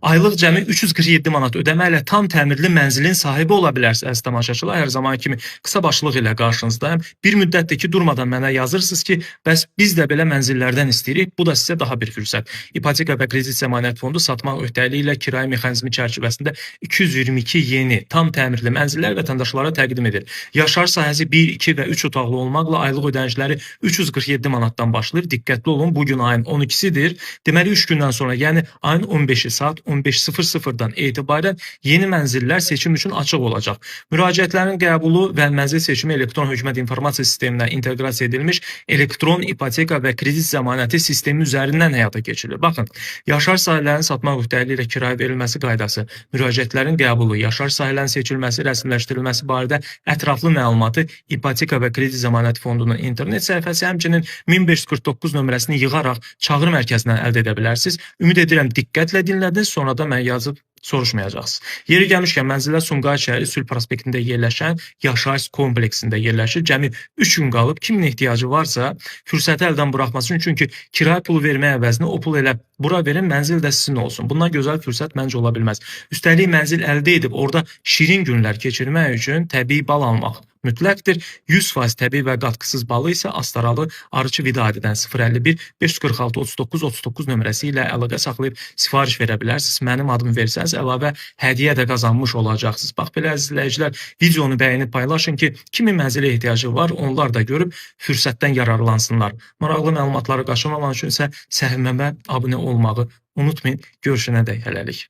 Aylıq cəmi 347 manat ödəməklə tam təmirli mənzilin sahibi ola bilərsiniz əziz tamaşaçılar. Hər zaman kimi qısa başlıq ilə qarşınızdayım. Bir müddətdir ki, durmadan mənə yazırsınız ki, bəs biz də belə mənzillərdən istəyirik. Bu da sizə daha bir fürsət. İpoteka və kredit zəmanət fondu satmaq öhdəliyi ilə kirayə mexanizmi çərçivəsində 222 yeni tam təmirli mənzillər vətəndaşlara təqdim edir. Yaşayış sahəsi 1, 2 və 3 otaqlı olmaqla aylıq ödənişləri 347 manatdan başlayır. Diqqətli olun, bugün ayın 12-sidir. Deməli 3 gündən sonra, yəni ayın 15-i saat 15:00-dan etibarən yeni mənzillər seçim üçün açıq olacaq. Müraciətlərin qəbulu və mənzil seçimi elektron hökumət informasiya sisteminə inteqrasiya edilmiş elektron ipoteka və kredit zəmanəti sistemi üzərindən həyata keçirilir. Baxın, yaşayış sahələrinin satmaq öhdəliyi ilə kirayə verilməsi qaydası, müraciətlərin qəbulu, yaşayış sahələrinin seçilməsi, rəsmiləşdirilməsi barədə ətraflı məlumatı İpoteka və Kredit Zəmanət Fondunun internet səhifəsi, həmçinin 1549 nömrəsini yığaraq çağrı mərkəzindən əldə edə bilərsiniz. Ümid edirəm diqqətlə dinlədiniz, sonra da mən yazıb soruşmayacaqsınız. Yeri gəlmişkən, mənzillər Sumqayıt şəhəri Sülh prospektində yerləşən yaşayış kompleksində yerləşir. Cəmi 3 gün qalıb, kimin ehtiyacı varsa fürsəti əldən buraxmasın. Çünki kirayə pulu vermək əvəzinə o pul elə bura verin, mənzil də sizin olsun. Bundan gözəl fürsət məncə ola bilməz. Üstəlik mənzil əldə edib orada şirin günlər keçirmək üçün təbii bal almaq mütləqdir. 100% təbii və qatqısız balı isə Astaralı Arıçı Vidadidən 051 546 39 39 nömrəsi ilə əlaqə saxlayıb sifariş verə bilərsiniz. Mənim adımı versəniz əlavə hədiyyə də qazanmış olacaqsınız. Bax belə izləyicilər, videonu bəyənib paylaşın ki, kimin mənzilə ehtiyacı var, onlar da görüb fürsətdən yararlansınlar. Maraqlı məlumatları qaçırmamaq üçün isə səhifəmə abunə olmağı unutmayın. Görüşənədək hələlik.